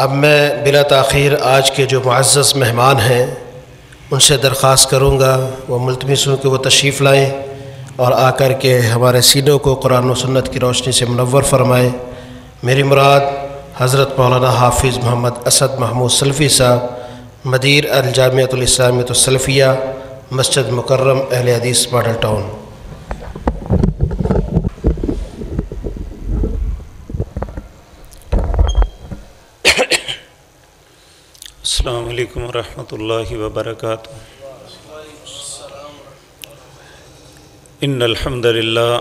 اب میں بلا تاخیر آج کے جو معزز مہمان ہیں ان سے درخواست کروں گا وہ ملتمس ہوں کہ وہ تشریف لائیں اور آ کر کے ہمارے سینوں کو قرآن و سنت کی روشنی سے منور فرمائیں۔ میری مراد حضرت مولانا حافظ محمد اسد محمود سلفی صاحب، مدیر الجامعۃ الاسلامیہ السلفیہ، مسجد مکرم اہل حدیث ماڈل ٹاؤن۔ السلام علیکم ورحمۃ اللہ وبرکاتہ۔ ان الحمد للہ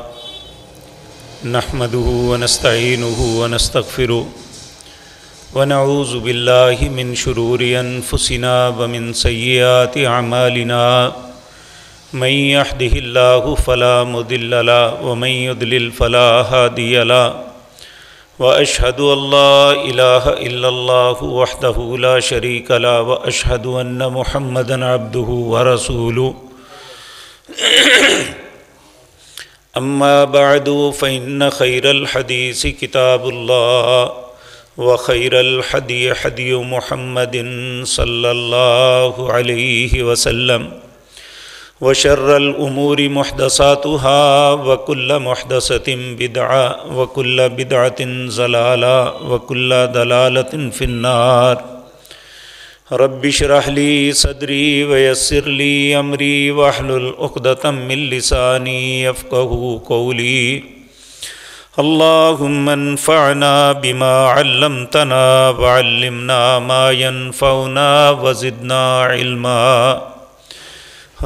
نحمده ونستعینه ونستغفره ونعوذ باللہ من شرور انفسنا ومن سیئات اعمالنا من يهده اللہ فلا مضل له ومن يضلل فلا هادی له وأشهد أن لا إله إلا الله وحده لا شريك له وأشهد أن محمدًا عبده ورسوله أما بعد فإن خير الحديث كتاب الله وخير الهدي هدي محمد صلى الله عليه وسلم وشر الأمور محدثاتها وكل محدثة بدعة وكل بدعة ضلالة وكل ضلالة في النار۔ رب اشرح لي صدري ويسر لي أمري واحلل عقدة من لساني يفقهوا قولي۔ اللهم انفعنا بما علمتنا وعلمنا ما ينفعنا وزدنا علما۔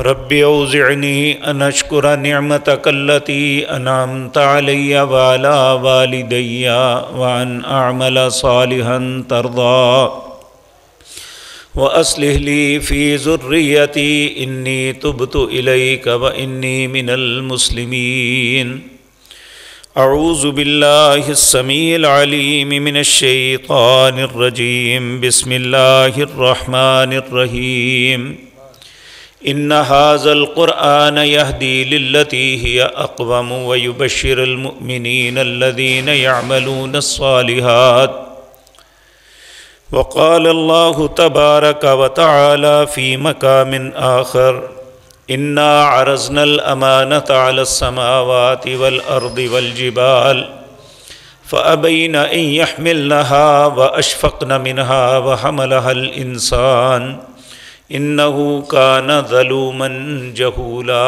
رب اوزعنی ان اشکر نعمتک التی انعمت علی وعلی والدی وان اعمل صالحا ترضی واصلح لی فی ذریتی انی تبت الیک وانی من المسلمین۔ اعوذ باللہ السمیع العلیم من الشیطان الرجیم۔ بسم اللہ الرحمن الرحیم۔ ان هذا القرآن يهدي للتي هي أقوم ويبشر المؤمنين الذين يعملون الصالحات۔ وقال الله تبارك وتعالى في مقام آخر إنا عرضنا الأمانة على السماوات والأرض والجبال فأبين أن يحملنها وأشفقن منها وحملها الإنسان انہو کان ظلوما جہولا۔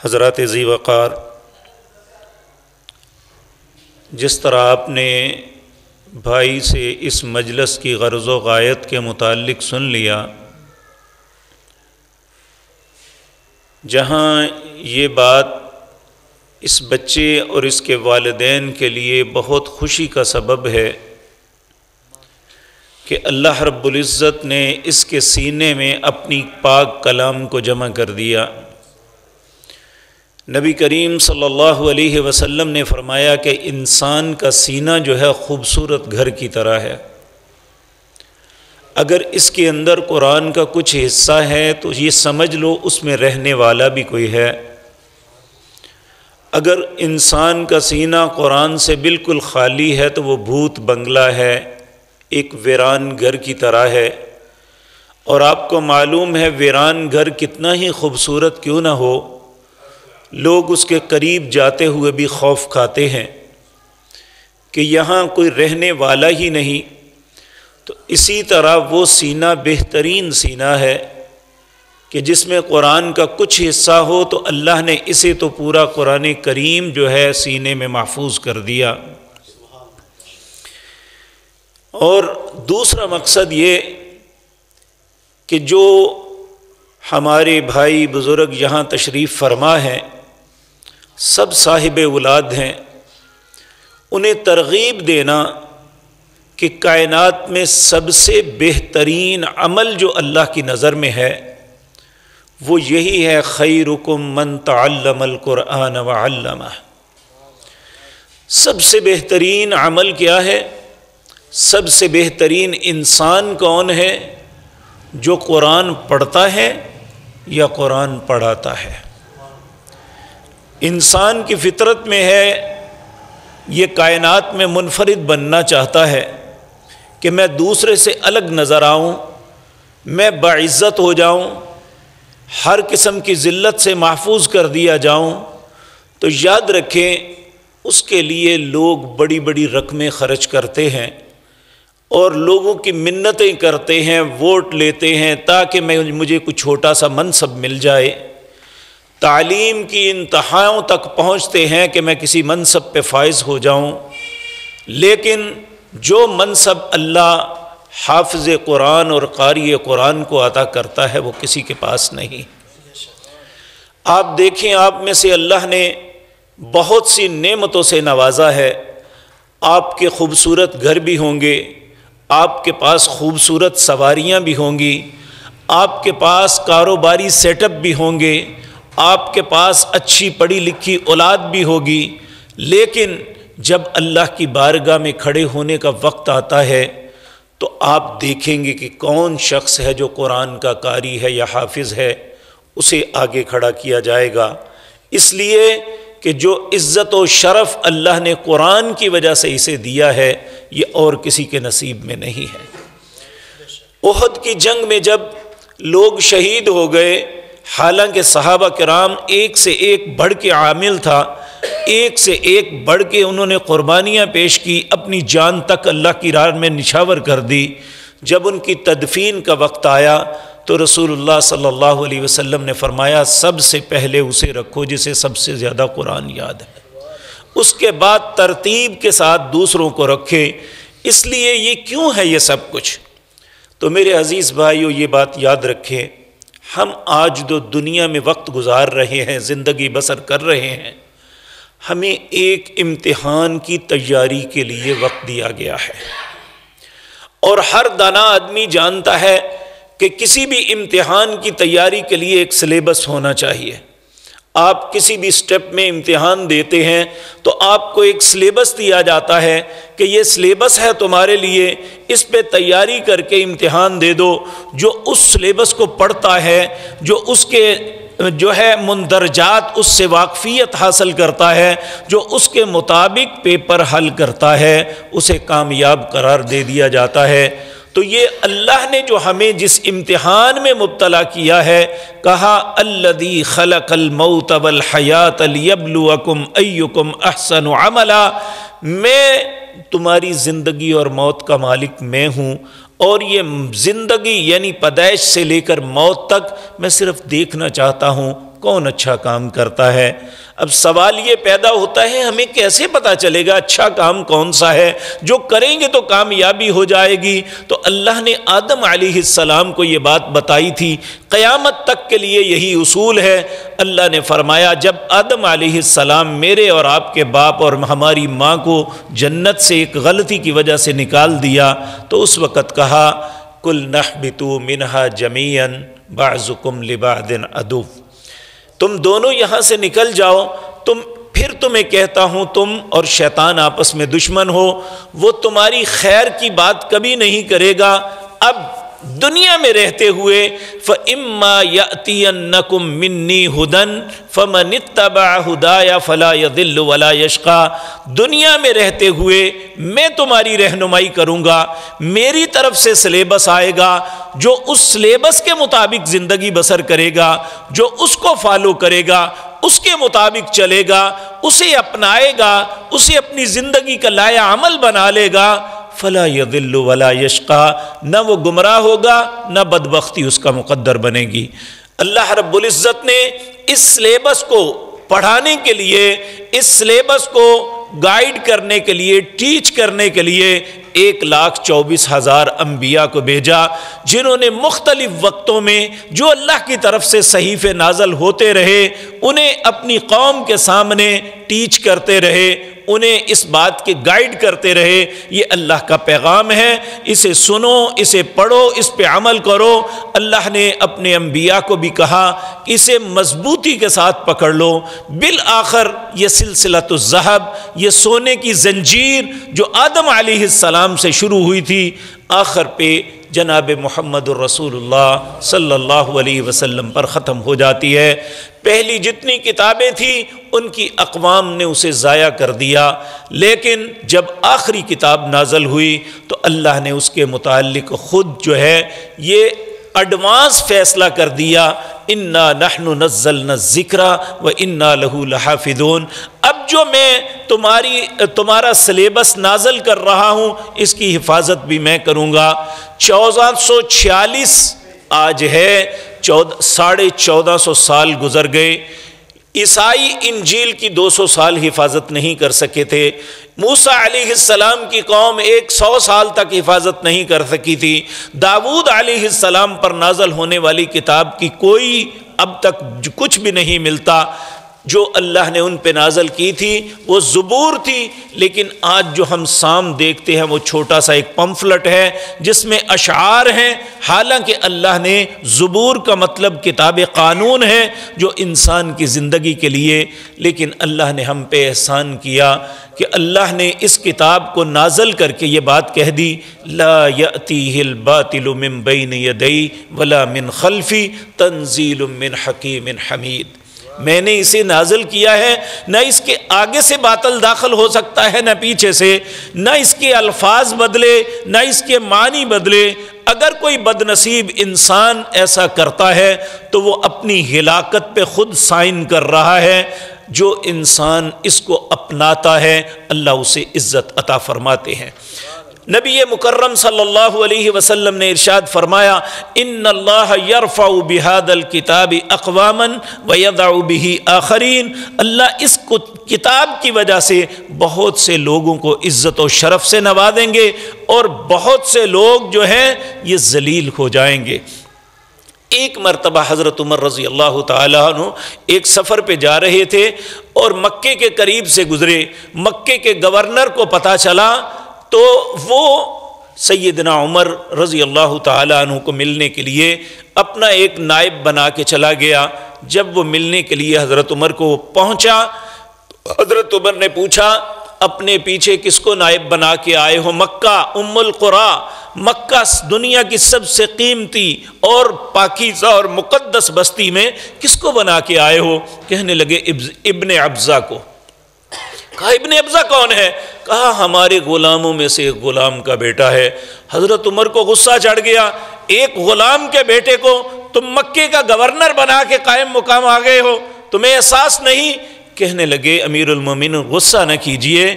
حضرات ذی وقار، جس طرح آپ نے بھائی سے اس مجلس کی غرض و غایت کے متعلق سن لیا، جہاں یہ بات اس بچے اور اس کے والدین کے لیے بہت خوشی کا سبب ہے کہ اللہ رب العزت نے اس کے سینے میں اپنی پاک کلام کو جمع کر دیا۔ نبی کریم صلی اللہ علیہ وسلم نے فرمایا کہ انسان کا سینہ جو ہے خوبصورت گھر کی طرح ہے۔ اگر اس کے اندر قرآن کا کچھ حصہ ہے تو یہ سمجھ لو اس میں رہنے والا بھی کوئی ہے۔ اگر انسان کا سینہ قرآن سے بالکل خالی ہے تو وہ بھوت بنگلہ ہے، ایک ویران گھر کی طرح ہے۔ اور آپ کو معلوم ہے ویران گھر کتنا ہی خوبصورت کیوں نہ ہو، لوگ اس کے قریب جاتے ہوئے بھی خوف کھاتے ہیں کہ یہاں کوئی رہنے والا ہی نہیں۔ تو اسی طرح وہ سینہ بہترین سینہ ہے کہ جس میں قرآن کا کچھ حصہ ہو تو اللہ نے اسے تو پورا قرآن کریم جو ہے سینے میں محفوظ کر دیا۔ اور دوسرا مقصد یہ کہ جو ہمارے بھائی بزرگ یہاں تشریف فرما ہیں، سب صاحب اولاد ہیں، انہیں ترغیب دینا کہ کائنات میں سب سے بہترین عمل جو اللہ کی نظر میں ہے وہ یہی ہے، خیرکم من تعلم القرآن وعلمہ۔ سب سے بہترین عمل کیا ہے؟ سب سے بہترین انسان کون ہے؟ جو قرآن پڑھتا ہے یا قرآن پڑھاتا ہے۔ انسان کی فطرت میں ہے یہ کائنات میں منفرد بننا چاہتا ہے کہ میں دوسرے سے الگ نظر آؤں، میں باعزت ہو جاؤں، ہر قسم کی ذلت سے محفوظ کر دیا جاؤں، تو یاد رکھیں اس کے لیے لوگ بڑی بڑی رقمیں خرچ کرتے ہیں اور لوگوں کی منتیں کرتے ہیں، ووٹ لیتے ہیں تاکہ مجھے کوئی چھوٹا سا منصب مل جائے، تعلیم کی انتہاؤں تک پہنچتے ہیں کہ میں کسی منصب پہ فائز ہو جاؤں، لیکن جو منصب اللہ حافظ قرآن اور قاری قرآن کو عطا کرتا ہے وہ کسی کے پاس نہیں۔ آپ دیکھیں، آپ میں سے اللہ نے بہت سی نعمتوں سے نوازا ہے، آپ کے خوبصورت گھر بھی ہوں گے، آپ کے پاس خوبصورت سواریاں بھی ہوں گی، آپ کے پاس کاروباری سیٹ اپ بھی ہوں گے، آپ کے پاس اچھی پڑھی لکھی اولاد بھی ہوگی، لیکن جب اللہ کی بارگاہ میں کھڑے ہونے کا وقت آتا ہے تو آپ دیکھیں گے کہ کون شخص ہے جو قرآن کا قاری ہے یا حافظ ہے، اسے آگے کھڑا کیا جائے گا، اس لیے کہ جو عزت و شرف اللہ نے قرآن کی وجہ سے اسے دیا ہے یہ اور کسی کے نصیب میں نہیں ہے۔ احد کی جنگ میں جب لوگ شہید ہو گئے، حالانکہ صحابہ کرام ایک سے ایک بڑھ کے عامل تھا، ایک سے ایک بڑھ کے انہوں نے قربانیاں پیش کی، اپنی جان تک اللہ کی راہ میں نچھاور کر دی، جب ان کی تدفین کا وقت آیا تو رسول اللہ صلی اللہ علیہ وسلم نے فرمایا سب سے پہلے اسے رکھو جسے سب سے زیادہ قرآن یاد ہے، اس کے بعد ترتیب کے ساتھ دوسروں کو رکھے۔ اس لیے یہ کیوں ہے یہ سب کچھ؟ تو میرے عزیز بھائیو یہ بات یاد رکھیں، ہم آج جو دنیا میں وقت گزار رہے ہیں، زندگی بسر کر رہے ہیں، ہمیں ایک امتحان کی تیاری کے لیے وقت دیا گیا ہے، اور ہر دانا آدمی جانتا ہے کہ کسی بھی امتحان کی تیاری کے لیے ایک سلیبس ہونا چاہیے۔ آپ کسی بھی سٹیپ میں امتحان دیتے ہیں تو آپ کو ایک سلیبس دیا جاتا ہے کہ یہ سلیبس ہے تمہارے لیے، اس پہ تیاری کر کے امتحان دے دو۔ جو اس سلیبس کو پڑھتا ہے، جو اس کے جو ہے مندرجات اس سے واقفیت حاصل کرتا ہے، جو اس کے مطابق پیپر حل کرتا ہے، اسے کامیاب قرار دے دیا جاتا ہے۔ تو یہ اللہ نے جو ہمیں جس امتحان میں مبتلا کیا ہے، کہا الذی خلق الموت والحیات لیبلوکم ایکم احسن عملا، میں تمہاری زندگی اور موت کا مالک میں ہوں، اور یہ زندگی یعنی پیدائش سے لے کر موت تک میں صرف دیکھنا چاہتا ہوں کون اچھا کام کرتا ہے۔ اب سوال یہ پیدا ہوتا ہے ہمیں کیسے پتہ چلے گا اچھا کام کون سا ہے؟ جو کریں گے تو کامیابی ہو جائے گی۔ تو اللہ نے آدم علیہ السلام کو یہ بات بتائی تھی، قیامت تک کے لیے یہی اصول ہے۔ اللہ نے فرمایا جب آدم علیہ السلام میرے اور آپ کے باپ اور ہماری ماں کو جنت سے ایک غلطی کی وجہ سے نکال دیا تو اس وقت کہا قُلْ نَحْبِطُوا مِنْهَا جَمِيعًا بَعْضُكُمْ لِبَعْضٍ عَدُوٌّ، تم دونوں یہاں سے نکل جاؤ، پھر تمہیں کہتا ہوں تم اور شیطان آپس میں دشمن ہو، وہ تمہاری خیر کی بات کبھی نہیں کرے گا۔ اب دنیا میں رہتے ہوئے فَإِمَّا يَأْتِيَنَّكُم مِّنِّي هُدًى فَمَنِ اتَّبَعَ هُدَايَ فَلَا يَضِلُّ وَلَا يَشْقَىٰ، دنیا میں رہتے ہوئے میں تمہاری رہنمائی کروں گا، میری طرف سے سلیبس آئے گا، جو اس سلیبس کے مطابق زندگی بسر کرے گا، جو اس کو فالو کرے گا، اس کے مطابق چلے گا، اسے اپنائے گا، اسے اپنی زندگی کا لائحہ عمل بنا لے گا، فلا یضل ولا یشقیٰ، نہ وہ گمراہ ہوگا نہ بدبختی اس کا مقدر بنے گی۔ اللہ رب العزت نے اس سلیبس کو پڑھانے کے لیے، اس سلیبس کو گائیڈ کرنے کے لیے، ٹیچ کرنے کے لیے 1,24,000 انبیاء کو بھیجا، جنہوں نے مختلف وقتوں میں جو اللہ کی طرف سے صحیفے نازل ہوتے رہے انہیں اپنی قوم کے سامنے ٹیچ کرتے رہے، انہیں اس بات کے گائیڈ کرتے رہے یہ اللہ کا پیغام ہے، اسے سنو، اسے پڑھو، اس پہ عمل کرو۔ اللہ نے اپنے انبیاء کو بھی کہا کہ اسے مضبوطی کے ساتھ پکڑ لو۔ بالآخر یہ سلسلۃ الذہب، یہ سونے کی زنجیر جو آدم علیہ السلام سے شروع ہوئی تھی، آخر پہ جناب محمد الرسول اللہ صلی اللہ علیہ وسلم پر ختم ہو جاتی ہے۔ پہلی جتنی کتابیں تھیں ان کی اقوام نے اسے ضائع کر دیا، لیکن جب آخری کتاب نازل ہوئی تو اللہ نے اس کے متعلق خود جو ہے یہ ایڈوانس فیصلہ کر دیا، انا نحن نزلنا الذکر و انا لہ لحافظون۔ اب جو میں تمہارا سلیبس نازل کر رہا ہوں اس کی حفاظت بھی میں کروں گا۔ 1446 آج ہے، 1450 سال گزر گئے۔ عیسائی انجیل کی 200 سال حفاظت نہیں کر سکے تھے۔ موسیٰ علیہ السلام کی قوم 100 سال تک حفاظت نہیں کر سکی تھی۔ داؤد علیہ السلام پر نازل ہونے والی کتاب کی کوئی اب تک کچھ بھی نہیں ملتا۔ جو اللہ نے ان پہ نازل کی تھی وہ زبور تھی، لیکن آج جو ہم سام دیکھتے ہیں وہ چھوٹا سا ایک پمفلٹ ہے جس میں اشعار ہیں، حالانکہ اللہ نے زبور کا مطلب کتاب قانون ہے جو انسان کی زندگی کے لیے، لیکن اللہ نے ہم پہ احسان کیا کہ اللہ نے اس کتاب کو نازل کر کے یہ بات کہہ دی، لا یأتیہ الباطل من بین یدی ولا من خلفی تنزیل من حکیم حمید۔ میں نے اسے نازل کیا ہے، نہ اس کے آگے سے باطل داخل ہو سکتا ہے نہ پیچھے سے، نہ اس کے الفاظ بدلے نہ اس کے معنی بدلے۔ اگر کوئی بد نصیب انسان ایسا کرتا ہے تو وہ اپنی ہلاکت پہ خود سائن کر رہا ہے۔ جو انسان اس کو اپناتا ہے اللہ اسے عزت عطا فرماتے ہیں۔ نبی مکرم صلی اللہ علیہ وسلم نے ارشاد فرمایا، ان اللہ یرفع بہذا الکتاب اقواما ویضع بہ آخرین۔ اللہ اس کتاب کی وجہ سے بہت سے لوگوں کو عزت و شرف سے نوازیں گے اور بہت سے لوگ جو ہیں یہ ذلیل ہو جائیں گے۔ ایک مرتبہ حضرت عمر رضی اللہ تعالیٰ عنہ ایک سفر پہ جا رہے تھے اور مکے کے قریب سے گزرے۔ مکے کے گورنر کو پتہ چلا تو وہ سیدنا عمر رضی اللہ تعالیٰ عنہ کو ملنے کے لیے اپنا ایک نائب بنا کے چلا گیا۔ جب وہ ملنے کے لیے حضرت عمر کو پہنچا، حضرت عمر نے پوچھا اپنے پیچھے کس کو نائب بنا کے آئے ہو؟ مکہ ام القری، مکہ دنیا کی سب سے قیمتی اور پاکیزہ اور مقدس بستی میں کس کو بنا کے آئے ہو؟ کہنے لگے ابن ابزہ کو۔ کہا ابن ابزہ کون ہے؟ کہا ہمارے غلاموں میں سے ایک غلام کا بیٹا ہے۔ حضرت عمر کو غصہ چڑھ گیا، ایک غلام کے بیٹے کو تم مکے کا گورنر بنا کے قائم مقام آ گئے ہو، تمہیں احساس نہیں؟ کہنے لگے امیر المومنین غصہ نہ کیجئے،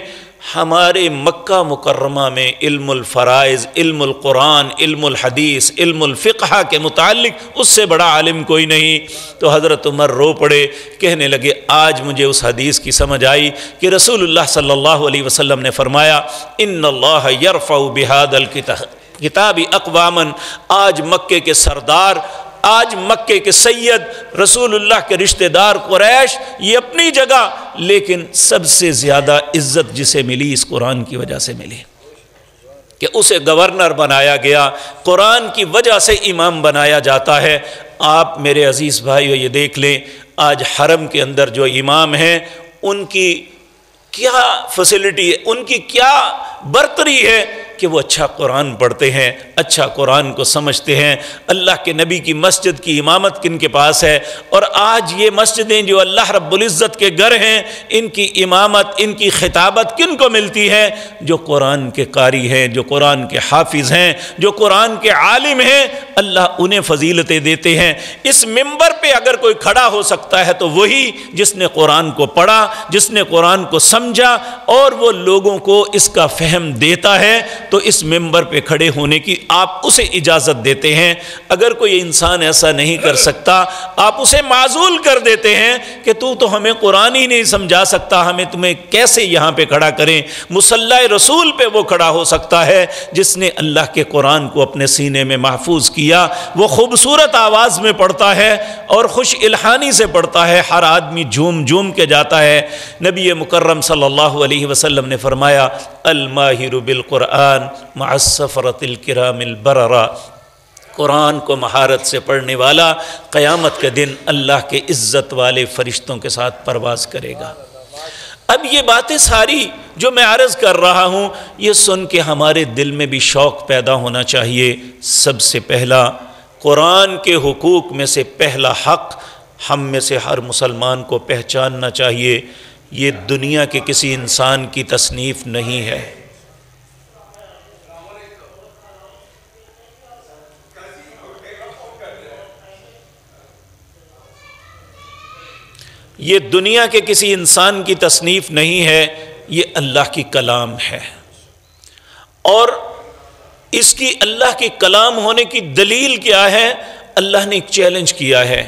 ہمارے مکہ مکرمہ میں علم الفرائض، علم القرآن، علم الحدیث، علم الفقہ کے متعلق اس سے بڑا عالم کوئی نہیں۔ تو حضرت عمر رو پڑے، کہنے لگے آج مجھے اس حدیث کی سمجھ آئی کہ رسول اللہ صلی اللہ علیہ وسلم نے فرمایا ان اللہ یرفع بہذا الکتاب اقواما۔ آج مکے کے سردار، آج مکے کے سید، رسول اللہ کے رشتہ دار قریش، یہ اپنی جگہ، لیکن سب سے زیادہ عزت جسے ملی اس قرآن کی وجہ سے ملی کہ اسے گورنر بنایا گیا، قرآن کی وجہ سے امام بنایا جاتا ہے۔ آپ میرے عزیز بھائیو یہ دیکھ لیں، آج حرم کے اندر جو امام ہیں ان کی کیا فیسلٹی ہے، ان کی کیا برتری ہے کہ وہ اچھا قرآن پڑھتے ہیں، اچھا قرآن کو سمجھتے ہیں۔ اللہ کے نبی کی مسجد کی امامت کن کے پاس ہے؟ اور آج یہ مسجدیں جو اللہ رب العزت کے گھر ہیں، ان کی امامت، ان کی خطابت کن کو ملتی ہے؟ جو قرآن کے قاری ہیں، جو قرآن کے حافظ ہیں، جو قرآن کے عالم ہیں، اللہ انہیں فضیلتیں دیتے ہیں۔ اس منبر پہ اگر کوئی کھڑا ہو سکتا ہے تو وہی جس نے قرآن کو پڑھا، جس نے قرآن کو سمجھا اور وہ لوگوں کو اس کا فہم دیتا ہے، تو اس منبر پہ کھڑے ہونے کی آپ اسے اجازت دیتے ہیں۔ اگر کوئی انسان ایسا نہیں کر سکتا، آپ اسے معزول کر دیتے ہیں کہ تو ہمیں قرآن ہی نہیں سمجھا سکتا، ہمیں تمہیں کیسے یہاں پہ کھڑا کریں؟ مصلی رسول پہ وہ کھڑا ہو سکتا ہے جس نے اللہ کے قرآن کو اپنے سینے میں محفوظ کیا، وہ خوبصورت آواز میں پڑھتا ہے اور خوش الحانی سے پڑھتا ہے، ہر آدمی جھوم جھوم کے جاتا ہے۔ نبی مکرم صلی اللہ علیہ وسلم نے فرمایا الماہر بالقرآن مع السفرۃ الکرام البررہ، قرآن کو مہارت سے پڑھنے والا قیامت کے دن اللہ کے عزت والے فرشتوں کے ساتھ پرواز کرے گا۔ اب یہ باتیں ساری جو میں عرض کر رہا ہوں، یہ سن کے ہمارے دل میں بھی شوق پیدا ہونا چاہیے۔ سب سے پہلا قرآن کے حقوق میں سے پہلا حق ہم میں سے ہر مسلمان کو پہچاننا چاہیے، یہ دنیا کے کسی انسان کی تصنیف نہیں ہے۔ یہ دنیا کے کسی انسان کی تصنیف نہیں ہے، یہ اللہ کی کلام ہے، اور اس کی اللہ کی کلام ہونے کی دلیل کیا ہے؟ اللہ نے ایک چیلنج کیا ہے،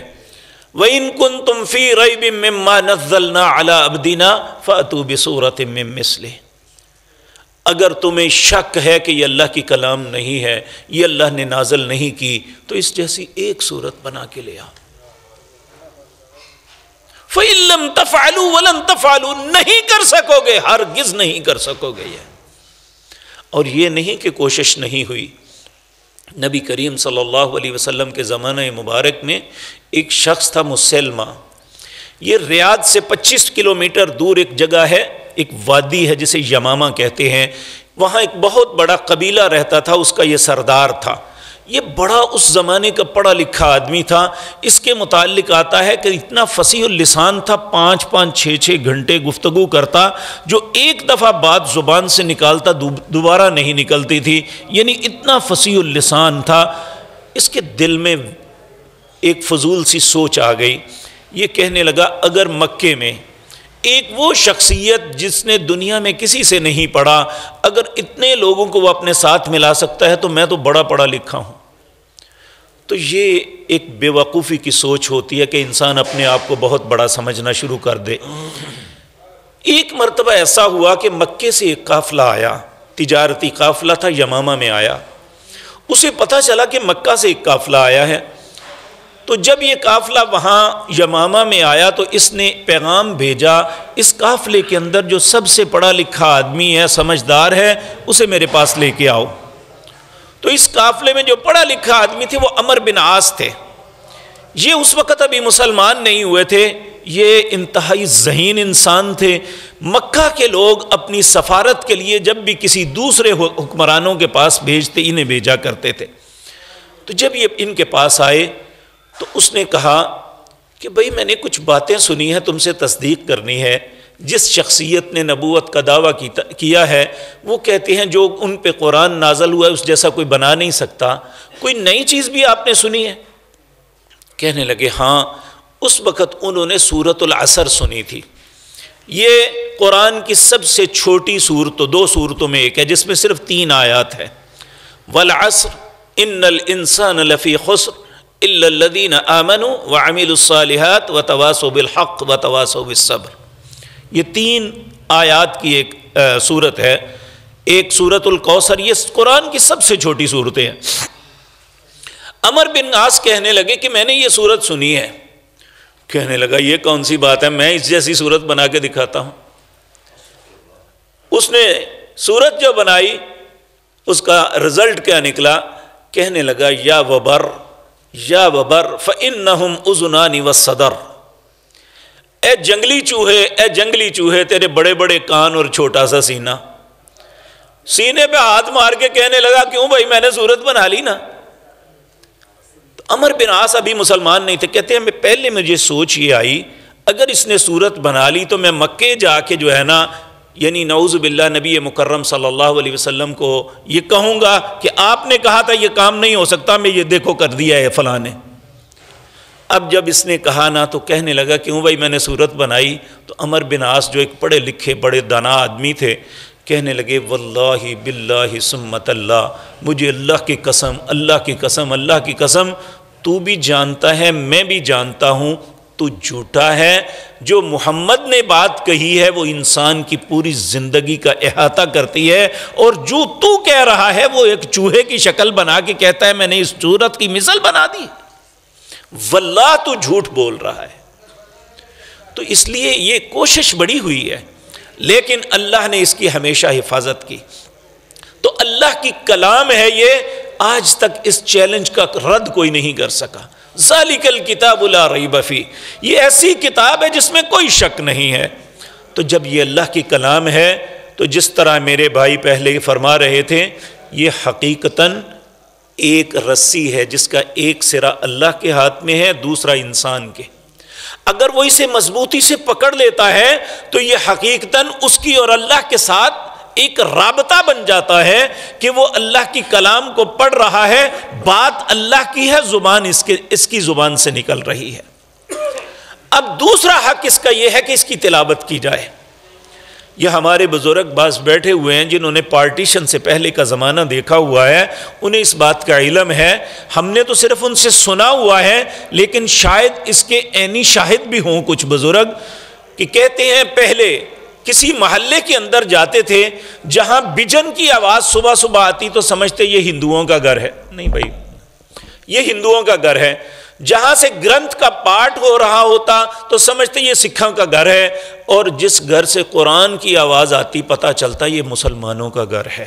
وَإِن كُنتُمْ فِي رَيْبٍ مِّمَّا نَزَّلْنَا عَلَىٰ عَبْدِنَا فَأْتُوا بِسُورَةٍ مِّن مِّثْلِهِ۔ اگر تمہیں شک ہے کہ یہ اللہ کی کلام نہیں ہے، یہ اللہ نے نازل نہیں کی، تو اس جیسی ایک صورت بنا کے لے آؤ۔ فَإِن لَّمْ تَفْعَلُوا وَلَن تَفْعَلُوا، نہیں کر سکو گے، ہرگز نہیں کر سکو گے یہ۔ اور یہ نہیں کہ کوشش نہیں ہوئی، نبی کریم صلی اللہ علیہ وسلم کے زمانہ مبارک میں ایک شخص تھا مسلمہ، یہ ریاض سے 25 کلومیٹر دور ایک جگہ ہے، ایک وادی ہے جسے یمامہ کہتے ہیں، وہاں ایک بہت بڑا قبیلہ رہتا تھا، اس کا یہ سردار تھا۔ یہ بڑا اس زمانے کا پڑھا لکھا آدمی تھا۔ اس کے متعلق آتا ہے کہ اتنا فصیح اللسان تھا، 5-6 گھنٹے گفتگو کرتا، جو ایک دفعہ بات زبان سے نکالتا دوبارہ نہیں نکلتی تھی، یعنی اتنا فصیح اللسان تھا۔ اس کے دل میں ایک فضول سی سوچ آ گئی، یہ کہنے لگا اگر مکے میں ایک وہ شخصیت جس نے دنیا میں کسی سے نہیں پڑھا، اگر اتنے لوگوں کو وہ اپنے ساتھ ملا سکتا ہے تو میں تو بڑا پڑھا لکھا ہوں۔ تو یہ ایک بے وقوفی کی سوچ ہوتی ہے کہ انسان اپنے آپ کو بہت بڑا سمجھنا شروع کر دے۔ ایک مرتبہ ایسا ہوا کہ مکے سے ایک قافلہ آیا، تجارتی قافلہ تھا، یمامہ میں آیا۔ اسے پتہ چلا کہ مکہ سے ایک قافلہ آیا ہے، تو جب یہ قافلہ وہاں یمامہ میں آیا تو اس نے پیغام بھیجا، اس قافلے کے اندر جو سب سے پڑھا لکھا آدمی ہے، سمجھدار ہے، اسے میرے پاس لے کے آؤ۔ تو اس قافلے میں جو پڑھا لکھا آدمی تھے وہ عمر بن عاص تھے۔ یہ اس وقت ابھی مسلمان نہیں ہوئے تھے، یہ انتہائی ذہین انسان تھے۔ مکہ کے لوگ اپنی سفارت کے لیے جب بھی کسی دوسرے حکمرانوں کے پاس بھیجتے، انہیں بھیجا کرتے تھے۔ تو جب یہ ان کے پاس آئے تو اس نے کہا کہ بھئی میں نے کچھ باتیں سنی ہیں، تم سے تصدیق کرنی ہے۔ جس شخصیت نے نبوت کا دعویٰ کیا ہے، وہ کہتے ہیں جو ان پہ قرآن نازل ہوا ہے اس جیسا کوئی بنا نہیں سکتا، کوئی نئی چیز بھی آپ نے سنی ہے؟ کہنے لگے ہاں، اس وقت انہوں نے سورۃ العصر سنی تھی۔ یہ قرآن کی سب سے چھوٹی سورت، 2 سورتوں میں ایک ہے، جس میں صرف 3 آیات ہیں۔ والعصر ان الانسان لفی خسر الا الذین آمنوا وعملوا الصالحات وتواصوا بالحق وتواصوا بالصبر۔ یہ 3 آیات کی ایک سورت ہے، ایک سورۃ الکوثر، یہ قرآن کی سب سے چھوٹی سورتیں ہیں۔ عمر بن عاص کہنے لگے کہ میں نے یہ سورت سنی ہے۔ کہنے لگا یہ کون سی بات ہے، میں اس جیسی سورت بنا کے دکھاتا ہوں۔ اس نے سورت جو بنائی، اس کا رزلٹ کیا نکلا؟ کہنے لگا یا وبر یا وبر فإنہم اذنان والصدر، اے جنگلی چوہے، اے جنگلی چوہے، تیرے بڑے بڑے کان اور چھوٹا سا سینہ۔ سینے پہ ہاتھ مار کے کہنے لگا کیوں بھائی، میں نے سورت بنا لی نا۔ تو عمر بن عاص ابھی مسلمان نہیں تھے، کہتے ہیں پہلے مجھے سوچ یہ آئی اگر اس نے سورت بنا لی تو میں مکے جا کے جو ہے نا، یعنی نعوذ باللہ نبی مکرم صلی اللہ علیہ وسلم کو یہ کہوں گا کہ آپ نے کہا تھا یہ کام نہیں ہو سکتا، میں یہ دیکھو کر دیا ہے فلاں نے۔ اب جب اس نے کہا نا تو کہنے لگا کیوں بھائی میں نے سورت بنائی؟ تو عمر بن عاص جو ایک پڑھے لکھے بڑے دانا آدمی تھے، کہنے لگے واللہ باللہ سمت اللہ، مجھے اللہ کی قسم، اللہ کی قسم، اللہ کی قسم، تو بھی جانتا ہے میں بھی جانتا ہوں تو جھوٹا ہے۔ جو محمد نے بات کہی ہے وہ انسان کی پوری زندگی کا احاطہ کرتی ہے، اور جو تو کہہ رہا ہے وہ ایک چوہے کی شکل بنا کے کہتا ہے میں نے اس صورت کی مثل بنا دی، واللہ تو جھوٹ بول رہا ہے۔ تو اس لیے یہ کوشش بڑی ہوئی ہے، لیکن اللہ نے اس کی ہمیشہ حفاظت کی۔ تو اللہ کی کلام ہے یہ، آج تک اس چیلنج کا رد کوئی نہیں کر سکا۔ ذالک الکتاب لا ریب فیہ، یہ ایسی کتاب ہے جس میں کوئی شک نہیں ہے۔ تو جب یہ اللہ کی کلام ہے تو جس طرح میرے بھائی پہلے فرما رہے تھے، یہ حقیقتاً ایک رسی ہے جس کا ایک سرا اللہ کے ہاتھ میں ہے، دوسرا انسان کے۔ اگر وہ اسے مضبوطی سے پکڑ لیتا ہے تو یہ حقیقتاً اس کی اور اللہ کے ساتھ ایک رابطہ بن جاتا ہے کہ وہ اللہ کی کلام کو پڑھ رہا ہے، بات اللہ کی ہے، زبان اس کی زبان سے نکل رہی ہے۔ اب دوسرا حق اس کا یہ ہے کہ اس کی تلاوت کی جائے۔ یہ ہمارے بزرگ بعض بیٹھے ہوئے ہیں جنہوں نے پارٹیشن سے پہلے کا زمانہ دیکھا ہوا ہے، انہیں اس بات کا علم ہے۔ ہم نے تو صرف ان سے سنا ہوا ہے، لیکن شاید اس کے عینی شاہد بھی ہوں کچھ بزرگ، کہ کہتے ہیں پہلے کسی محلے کے اندر جاتے تھے جہاں بجن کی آواز صبح صبح آتی تو سمجھتے یہ ہندوؤں کا گھر ہے۔ نہیں بھائی، یہ ہندوؤں کا گھر ہے۔ جہاں سے گرنتھ کا پاٹ ہو رہا ہوتا تو سمجھتے یہ سکھوں کا گھر ہے، اور جس گھر سے قرآن کی آواز آتی پتہ چلتا یہ مسلمانوں کا گھر ہے۔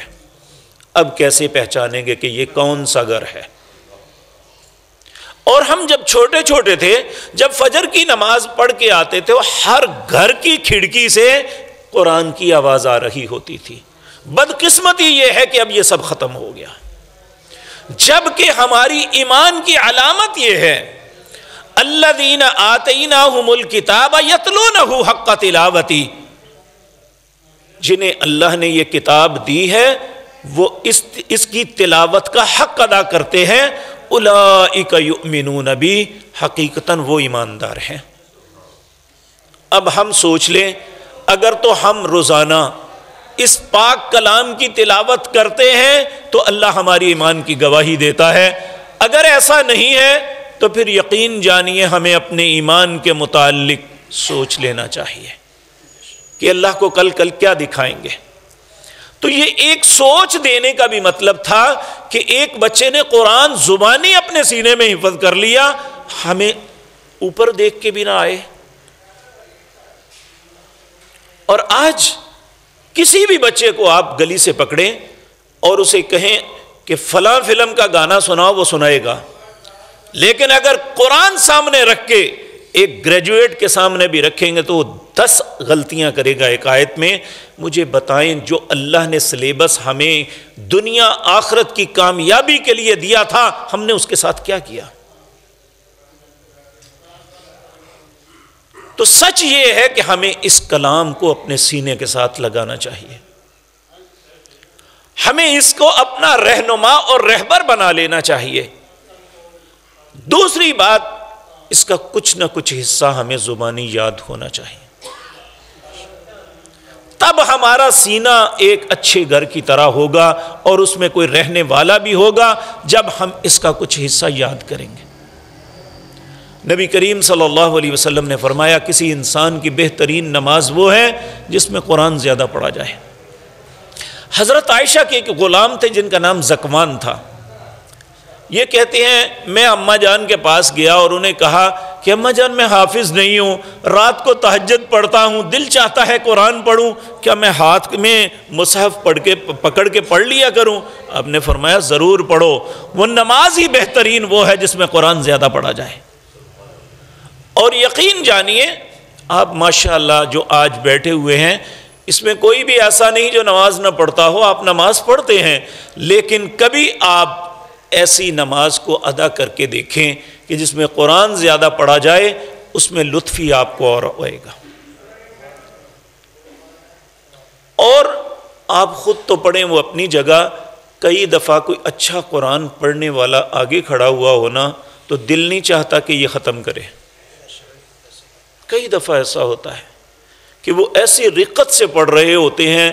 اب کیسے پہچانیں گے کہ یہ کون سا گھر ہے؟ اور ہم جب چھوٹے چھوٹے تھے، جب فجر کی نماز پڑھ کے آتے تھے، ہر گھر کی کھڑکی سے قرآن کی آواز آ رہی ہوتی تھی۔ بدقسمتی یہ ہے کہ اب یہ سب ختم ہو گیا، جبکہ ہماری ایمان کی علامت یہ ہے، الذین آتیناہم الکتاب یتلونہ حق تلاوتی، جنہیں اللہ نے یہ کتاب دی ہے وہ اس کی تلاوت کا حق ادا کرتے ہیں۔ اولئک یؤمنون بی، حقیقتاً وہ ایماندار ہیں۔ اب ہم سوچ لیں، اگر تو ہم روزانہ اس پاک کلام کی تلاوت کرتے ہیں تو اللہ ہماری ایمان کی گواہی دیتا ہے۔ اگر ایسا نہیں ہے تو پھر یقین جانیے ہمیں اپنے ایمان کے متعلق سوچ لینا چاہیے کہ اللہ کو کل کیا دکھائیں گے۔ تو یہ ایک سوچ دینے کا بھی مطلب تھا کہ ایک بچے نے قرآن زبانی اپنے سینے میں حفظ کر لیا، ہمیں اوپر دیکھ کے بھی نہ آئے۔ اور آج کسی بھی بچے کو آپ گلی سے پکڑیں اور اسے کہیں کہ فلاں فلم کا گانا سناؤ، وہ سنائے گا، لیکن اگر قرآن سامنے رکھ کے ایک گریجویٹ کے سامنے بھی رکھیں گے تو وہ 10 غلطیاں کرے گا ایک آیت میں۔ مجھے بتائیں، جو اللہ نے سلیبس ہمیں دنیا آخرت کی کامیابی کے لیے دیا تھا، ہم نے اس کے ساتھ کیا کیا؟ تو سچ یہ ہے کہ ہمیں اس کلام کو اپنے سینے کے ساتھ لگانا چاہیے، ہمیں اس کو اپنا رہنما اور رہبر بنا لینا چاہیے۔ دوسری بات، اس کا کچھ نہ کچھ حصہ ہمیں زبانی یاد ہونا چاہیے، تب ہمارا سینہ ایک اچھے گھر کی طرح ہوگا اور اس میں کوئی رہنے والا بھی ہوگا جب ہم اس کا کچھ حصہ یاد کریں گے۔ نبی کریم صلی اللہ علیہ وسلم نے فرمایا، کسی انسان کی بہترین نماز وہ ہے جس میں قرآن زیادہ پڑھا جائے۔ حضرت عائشہ کے ایک غلام تھے جن کا نام زکوان تھا۔ یہ کہتے ہیں میں اماں جان کے پاس گیا اور انہیں کہا کہ اماں جان میں حافظ نہیں ہوں، رات کو تہجد پڑھتا ہوں، دل چاہتا ہے قرآن پڑھوں، کیا میں ہاتھ میں مصحف پکڑ کے پڑھ لیا کروں؟ آپ نے فرمایا ضرور پڑھو، وہ نماز ہی بہترین وہ ہے جس میں قرآن زیادہ پڑھا جائے۔ اور یقین جانیے آپ ماشاءاللہ جو آج بیٹھے ہوئے ہیں، اس میں کوئی بھی ایسا نہیں جو نماز نہ پڑھتا ہو، آپ نماز پڑھتے ہیں، لیکن کبھی آپ ایسی نماز کو ادا کر کے دیکھیں کہ جس میں قرآن زیادہ پڑھا جائے، اس میں لطف ہی آپ کو اور ہوئے گا۔ اور آپ خود تو پڑھیں وہ اپنی جگہ، کئی دفعہ کوئی اچھا قرآن پڑھنے والا آگے کھڑا ہوا ہونا تو دل نہیں چاہتا کہ یہ ختم کرے۔ کئی دفعہ ایسا ہوتا ہے کہ وہ ایسی رقت سے پڑھ رہے ہوتے ہیں،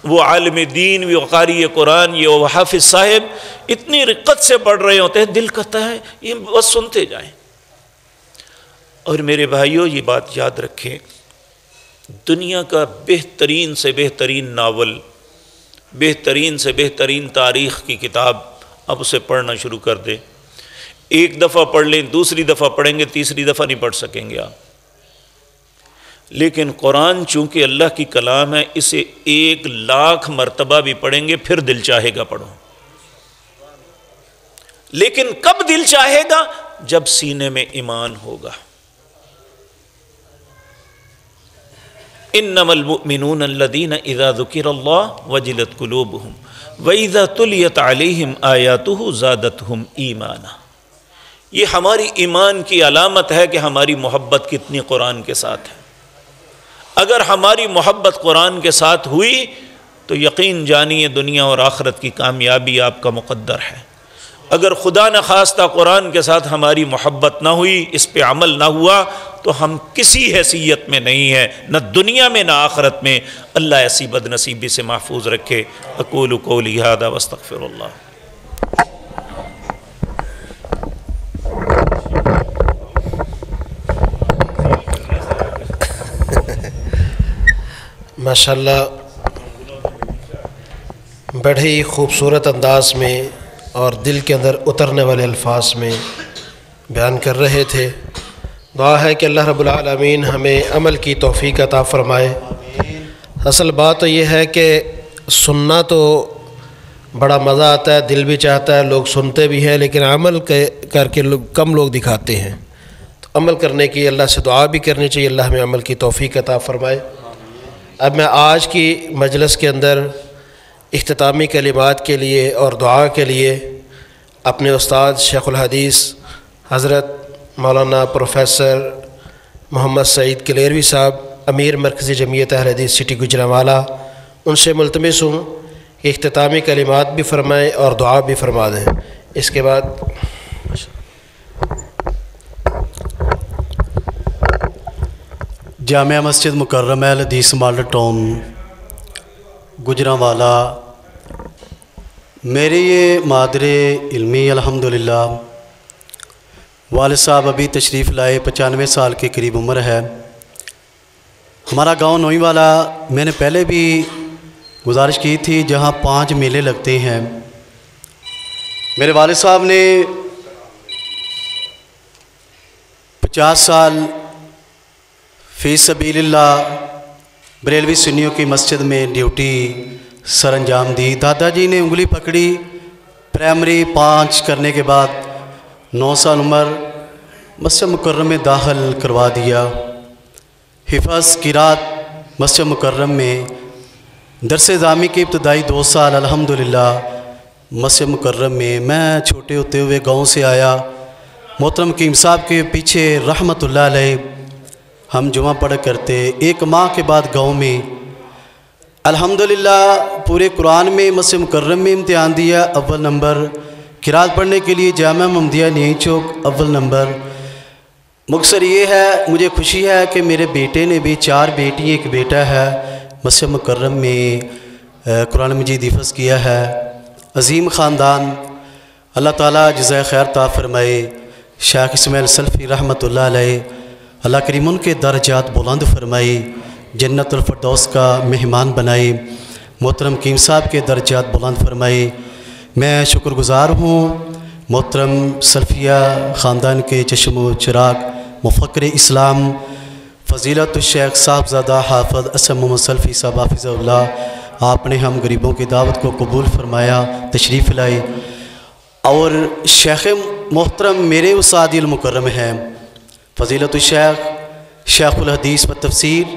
وہ عالم دین، وہ قاری قرآن، یہ وہ حافظ صاحب اتنی رقت سے پڑھ رہے ہوتے ہیں، دل کرتا ہے یہ بس سنتے جائیں۔ اور میرے بھائیوں یہ بات یاد رکھیں، دنیا کا بہترین سے بہترین ناول، بہترین سے بہترین تاریخ کی کتاب اب اسے پڑھنا شروع کر دیں۔ ایک دفعہ پڑھ لیں، دوسری دفعہ پڑھیں گے، تیسری دفعہ نہیں پڑھ سکیں گے آپ۔ لیکن قرآن چونکہ اللہ کی کلام ہے، اسے 1,00,000 مرتبہ بھی پڑھیں گے پھر دل چاہے گا پڑھو۔ لیکن کب دل چاہے گا؟ جب سینے میں ایمان ہوگا۔ انما المؤمنون الذین اذا ذکر اللہ وجلت قلوبہم وَإِذَا تُلِيَتْ عَلَيْهِمْ آيَاتُهُ زَادَتْهُمْ ایمانا۔ یہ ہماری ایمان کی علامت ہے کہ ہماری محبت کتنی قرآن کے ساتھ ہے۔ اگر ہماری محبت قرآن کے ساتھ ہوئی تو یقین جانیے دنیا اور آخرت کی کامیابی آپ کا مقدر ہے۔ اگر خدا نخواستہ قرآن کے ساتھ ہماری محبت نہ ہوئی، اس پہ عمل نہ ہوا، تو ہم کسی حیثیت میں نہیں ہیں، نہ دنیا میں نہ آخرت میں۔ اللہ ایسی بد نصیبی سے محفوظ رکھے۔ اقول قولی ھذا واستغفر اللہ۔ ماشاءاللہ بڑے ہی خوبصورت انداز میں اور دل کے اندر اترنے والے الفاظ میں بیان کر رہے تھے۔ دعا ہے کہ اللہ رب العالمین ہمیں عمل کی توفیق عطا فرمائے۔ اصل بات تو یہ ہے کہ سننا تو بڑا مزہ آتا ہے، دل بھی چاہتا ہے، لوگ سنتے بھی ہیں، لیکن عمل کر کے کم لوگ دکھاتے ہیں۔ تو عمل کرنے کی اللہ سے دعا بھی کرنی چاہیے، اللہ ہمیں عمل کی توفیق عطا فرمائے۔ اب میں آج کی مجلس کے اندر اختتامی کلمات کے لیے اور دعا کے لیے اپنے استاد شیخ الحدیث حضرت مولانا پروفیسر محمد سعید کلیروی صاحب امیر مرکزی جمعیت اہل حدیث سٹی گجرانوالہ ان سے ملتمس ہوں کہ اختتامی کلمات بھی فرمائیں اور دعا بھی فرما دیں۔ اس کے بعد جامعہ مسجد مکرمہ اہل حدیث ماڈل ٹاؤن گجرانوالہ میرے یہ مادر علمی الحمدللہ والد صاحب ابھی تشریف لائے، 95 سال کے قریب عمر ہے۔ ہمارا گاؤں نوئی والا میں نے پہلے بھی گزارش کی تھی، جہاں 5 میلے لگتے ہیں۔ میرے والد صاحب نے 50 سال فی سبیل اللہ بریلوی سنیوں کی مسجد میں ڈیوٹی سر انجام دی۔ دادا جی نے انگلی پکڑی، پرائمری 5 کرنے کے بعد 9 سال عمر مسجد مکرم میں داخل کروا دیا۔ حفظ قرات مسجد مکرم میں، درس ضامی کی ابتدائی 2 سال الحمدللہ مسجد مکرم میں۔ میں چھوٹے ہوتے ہوئے گاؤں سے آیا، محترم حکیم صاحب کے پیچھے رحمت اللہ علیہ ہم جمعہ پڑھا کرتے۔ 1 ماہ کے بعد گاؤں میں الحمدللہ پورے قرآن میں مسجد مکرم میں امتحان دیا، اول نمبر۔ قرات پڑھنے کے لیے جامعہ محمدیہ نئی چوک اول نمبر۔ مختصر یہ ہے، مجھے خوشی ہے کہ میرے بیٹے نے بھی 4 بیٹی 1 بیٹا ہے، مسجد مکرم میں قرآن مجید حفظ کیا ہے۔ عظیم خاندان، اللہ تعالیٰ جزائے خیر عطا فرمائے۔ شیخ اسماعیل سلفی رحمۃ اللہ علیہ، اللہ کریم ان کے درجات بلند فرمائے، جنت الفردوس کا مہمان بنائے، محترم حکیم صاحب کے درجات بلند فرمائے۔ میں شکر گزار ہوں محترم سلفیہ خاندان کے چشم و چراغ مفکر اسلام فضیلت الشیخ صاحبزادہ حافظ اسد محمد سلفی صاحب حافظ اللہ، آپ نے ہم غریبوں کی دعوت کو قبول فرمایا، تشریف لائے۔ اور شیخ محترم میرے استاد المکرم ہیں، فضیلت الشیخ شیخ الحدیث و تفسیر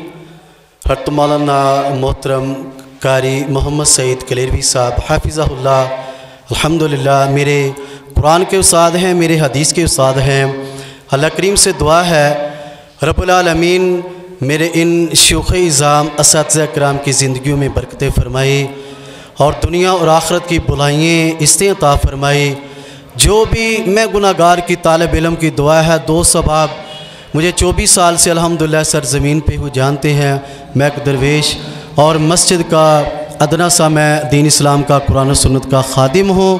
حضرت مولانا محترم قاری محمد سعید کلیروی صاحب حافظہ اللہ، الحمدللہ میرے قرآن کے استاد ہیں، میرے حدیث کے استاد ہیں۔ اللہ کریم سے دعا ہے رب العالمین میرے ان شیوخ اعظام اساتذہ کرام کی زندگیوں میں برکتیں فرمائے اور دنیا اور آخرت کی بلائیں عزتیں عطا فرمائے۔ جو بھی میں گناہ گار کی طالب علم کی دعا ہے، 2 ثواب مجھے 24 سال سے الحمدللہ سرزمین پہ ہو جانتے ہیں، میں ایک درویش اور مسجد کا ادنا سا میں دین اسلام کا قرآن و سنت کا خادم ہوں۔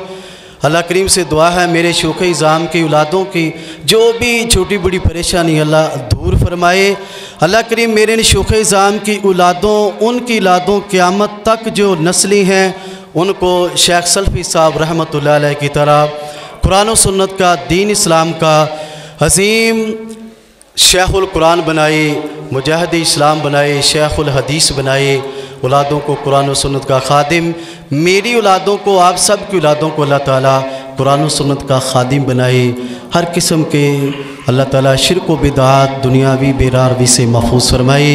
اللہ کریم سے دعا ہے میرے شیوخ اعظام کی اولادوں کی جو بھی چھوٹی بڑی پریشانی اللہ دور فرمائے۔ اللہ کریم میرے شیوخ اعظام کی اولادوں، ان کی اولادوں قیامت تک جو نسلیں ہیں ان کو شیخ سلفی صاحب رحمۃ اللہ علیہ کی طرح قرآن و سنت کا، دین اسلام کا عظیم شیخ القرآن بنائے، مجاہد اسلام بنائے، شیخ الحدیث بنائے، اولادوں کو قرآن و سنت کا خادم، میری اولادوں کو، آپ سب کی اولادوں کو اللہ تعالیٰ قرآن و سنت کا خادم بنائے، ہر قسم کے اللہ تعالیٰ شرک و بدعات دنیاوی بے راروی سے محفوظ فرمائے۔